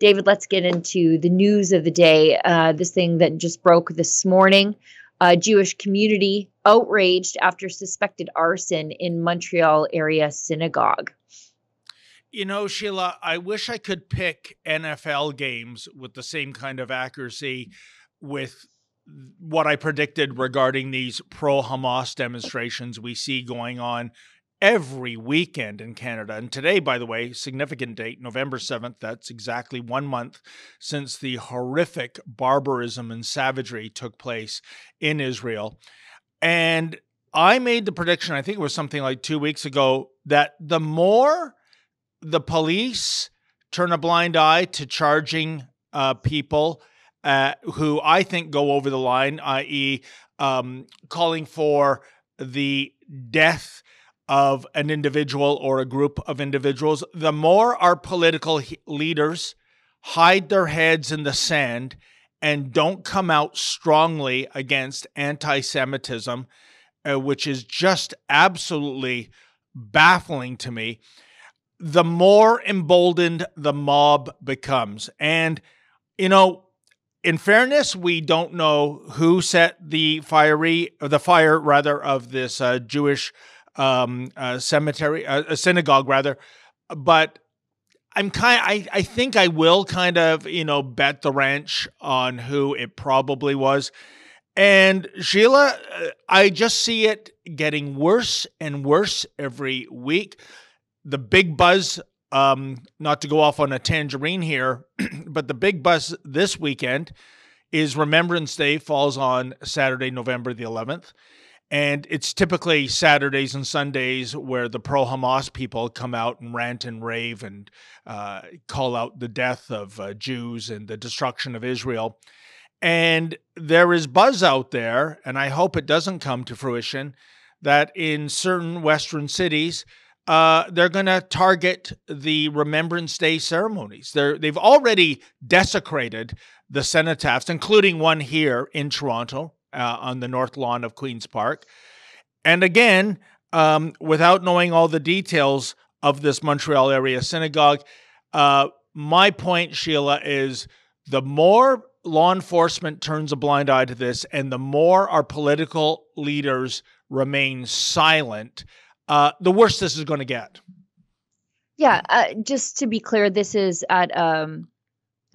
David, let's get into the news of the day. This thing that just broke this morning. Jewish community outraged after suspected arson in Montreal area synagogue. You know, Sheila, I wish I could pick NFL games with the same kind of accuracy with what I predicted regarding these pro-Hamas demonstrations we see going on every weekend in Canada. And today, by the way, significant date, November 7th, that's exactly 1 month since the horrific barbarism and savagery took place in Israel. And I made the prediction, I think it was something like 2 weeks ago, that the more the police turn a blind eye to charging people who I think go over the line, i.e. Calling for the death of an individual or a group of individuals, the more our political leaders hide their heads in the sand and don't come out strongly against anti-Semitism, which is just absolutely baffling to me, the more emboldened the mob becomes. And, you know, in fairness, we don't know who set the fire of this Jewish synagogue rather, but I think I will kind of, bet the ranch on who it probably was. And Sheila, I just see it getting worse and worse every week. The big buzz, not to go off on a tangerine here, but the big buzz this weekend is Remembrance Day falls on Saturday, November the 11th. And it's typically Saturdays and Sundays where the pro-Hamas people come out and rant and rave and call out the death of Jews and the destruction of Israel. And there is buzz out there, and I hope it doesn't come to fruition, that in certain Western cities, they're going to target the Remembrance Day ceremonies. They've already desecrated the cenotaphs, including one here in Toronto, on the north lawn of Queen's Park. And again, without knowing all the details of this Montreal area synagogue, my point, Sheila, is the more law enforcement turns a blind eye to this and the more our political leaders remain silent, the worse this is going to get. Yeah, just to be clear, this is at a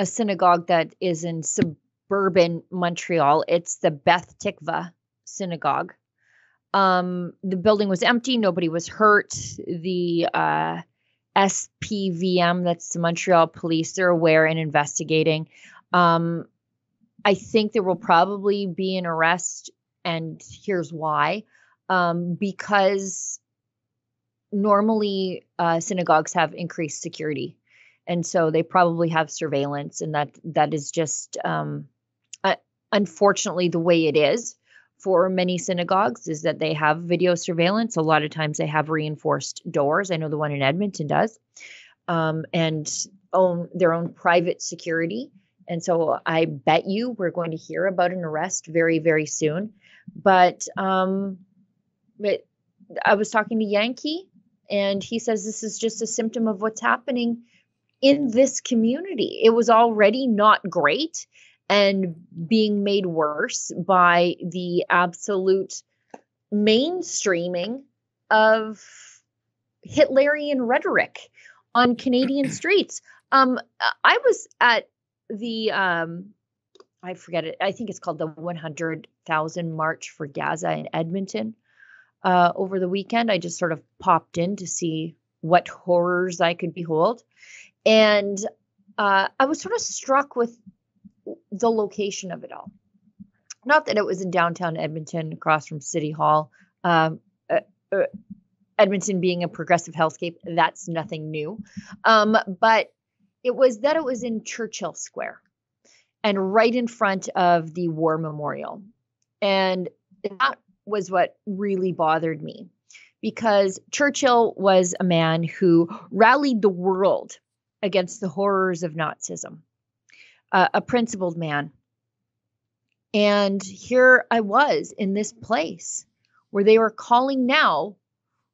synagogue that is in suburban Montreal. It's the Beth Tikva synagogue. The building was empty. Nobody was hurt. The SPVM, that's the Montreal police, they're aware and investigating. I think there will probably be an arrest, and here's why. Because normally synagogues have increased security, and so they probably have surveillance, and that is just unfortunately the way it is for many synagogues, is that they have video surveillance. A lot of times they have reinforced doors. I know the one in Edmonton does, and own their own private security. And so I bet you we're going to hear about an arrest very, very soon. But I was talking to Yankee, and he says this is just a symptom of what's happening in this community. It was already not great and being made worse by the absolute mainstreaming of Hitlerian rhetoric on Canadian streets. I was at the I forget it. I think it's called the 100,000 March for Gaza in Edmonton over the weekend. I just sort of popped in to see what horrors I could behold. And I was sort of struck with the location of it all. Not that it was in downtown Edmonton across from City Hall. Edmonton being a progressive hellscape, that's nothing new. But it was in Churchill Square and right in front of the War Memorial. And that was what really bothered me, because Churchill was a man who rallied the world against the horrors of Nazism, a principled man. And here I was in this place where they were calling now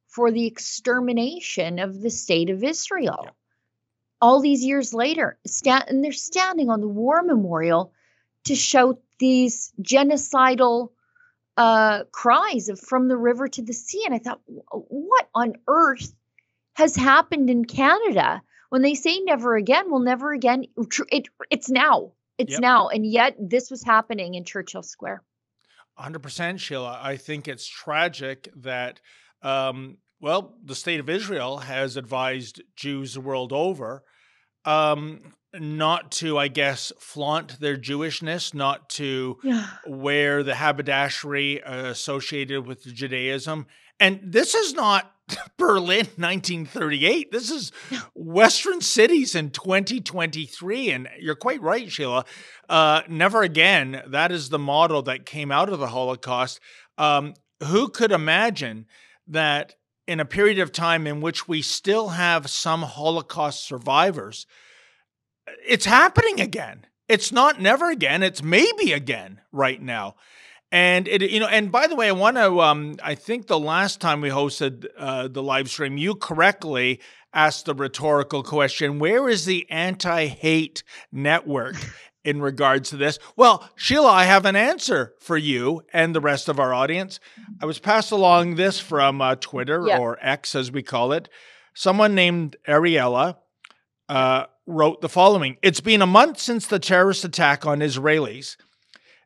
for the extermination of the state of Israel. all these years later, and they're standing on the war memorial to shout these genocidal cries of "from the river to the sea." And I thought, what on earth has happened in Canada? When they say never again, well, never again. It's now. It's now. And yet this was happening in Churchill Square. 100%, Sheila. I think it's tragic that, well, the state of Israel has advised Jews the world over not to, I guess, flaunt their Jewishness, not to wear the haberdashery associated with Judaism. And this is not Berlin 1938. This is Western cities in 2023. And you're quite right, Sheila. Never again. That is the motto that came out of the Holocaust. Who could imagine that in a period of time in which we still have some Holocaust survivors, it's happening again. It's not never again. It's maybe again right now. And and by the way, I want to, I think the last time we hosted the live stream, you correctly asked the rhetorical question, where is the anti-hate network in regards to this? Well, Sheila, I have an answer for you and the rest of our audience. I was passed along this from Twitter or X, as we call it. Someone named Ariella wrote the following: "It's been a month since the terrorist attack on Israelis.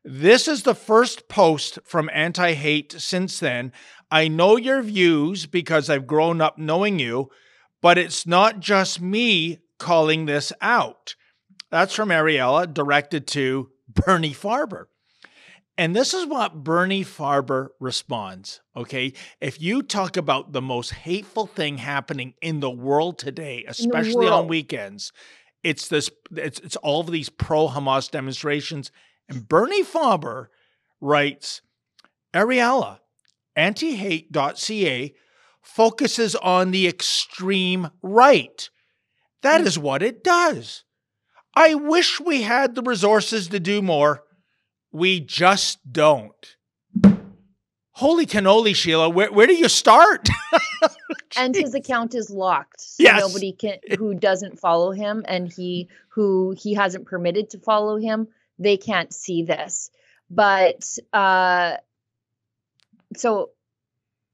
This is the first post from Anti-Hate since then. I know your views because I've grown up knowing you, but it's not just me calling this out." That's from Ariella, directed to Bernie Farber. And this is what Bernie Farber responds, okay? If you talk about the most hateful thing happening in the world today, especially on weekends, it's all of these pro-Hamas demonstrations. And Bernie Farber writes, Ariella, antihate.ca focuses on the extreme right. That is what it does. I wish we had the resources to do more. We just don't. Holy cannoli, Sheila. Where do you start? And his account is locked. So nobody who doesn't follow him and who he hasn't permitted to follow him, they can't see this. But so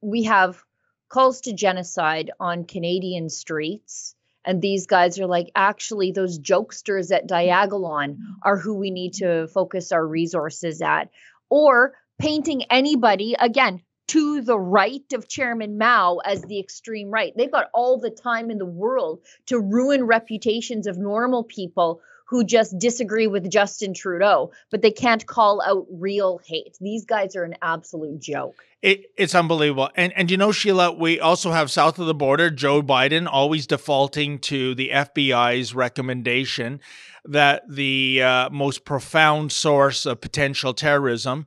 we have calls to genocide on Canadian streets. And these guys are like, actually, those jokesters at Diagolon are who we need to focus our resources at. Or painting anybody, again, to the right of Chairman Mao as the extreme right. They've got all the time in the world to ruin reputations of normal people who just disagree with Justin Trudeau, but they can't call out real hate. These guys are an absolute joke. It's unbelievable. And you know, Sheila, we also have south of the border, Joe Biden always defaulting to the FBI's recommendation that the most profound source of potential terrorism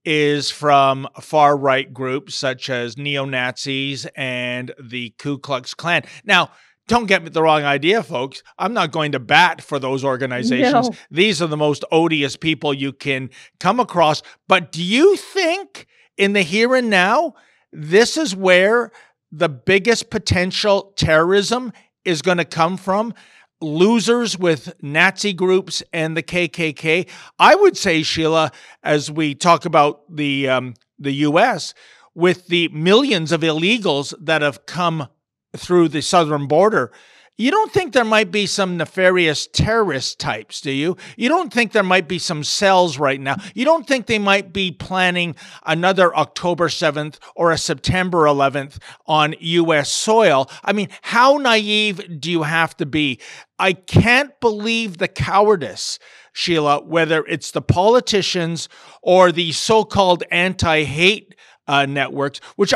is from far-right groups such as neo-Nazis and the Ku Klux Klan. Now, don't get me the wrong idea, folks. I'm not going to bat for those organizations. No. These are the most odious people you can come across. But do you think in the here and now, this is where the biggest potential terrorism is going to come from? Losers with Nazi groups and the KKK? I would say, Sheila, as we talk about the U.S., with the millions of illegals that have come through the southern border, you don't think there might be some nefarious terrorist types, do you? You don't think there might be some cells right now? You don't think they might be planning another October 7th or a September 11th on U.S. soil? I mean, how naive do you have to be? I can't believe the cowardice, Sheila, whether it's the politicians or the so-called anti-hate networks, which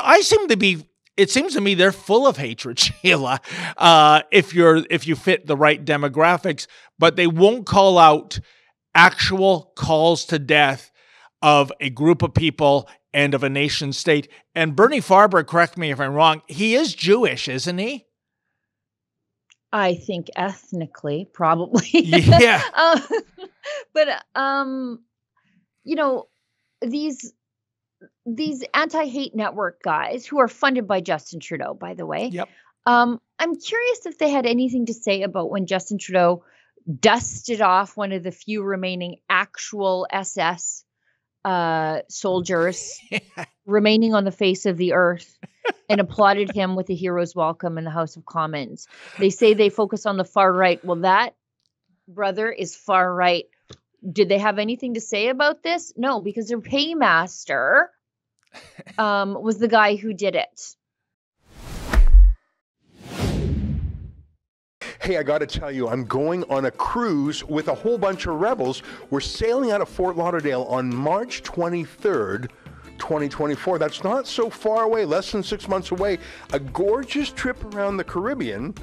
it seems to me they're full of hatred, Sheila, if you fit the right demographics, but they won't call out actual calls to death of a group of people and of a nation state. And Bernie Farber, correct me if I'm wrong, he is Jewish, isn't he? I think ethnically, probably. Yeah. But you know, these anti-hate network guys who are funded by Justin Trudeau, by the way, I'm curious if they had anything to say about when Justin Trudeau dusted off one of the few remaining actual SS soldiers remaining on the face of the earth and applauded him with a hero's welcome in the House of Commons. They say they focus on the far right. Well, that brother is far right. Did they have anything to say about this? No, because their paymaster was the guy who did it. Hey, I got to tell you, I'm going on a cruise with a whole bunch of rebels. We're sailing out of Fort Lauderdale on March 23rd, 2024. That's not so far away, less than 6 months away. A gorgeous trip around the Caribbean.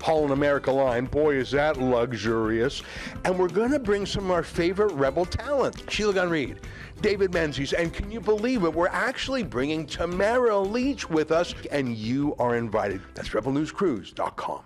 Holland America Line, boy, is that luxurious. And we're going to bring some of our favorite rebel talent. Sheila Gunn Reid, David Menzies, and can you believe it? We're actually bringing Tamara Leach with us, and you are invited. That's rebelnewscruise.com.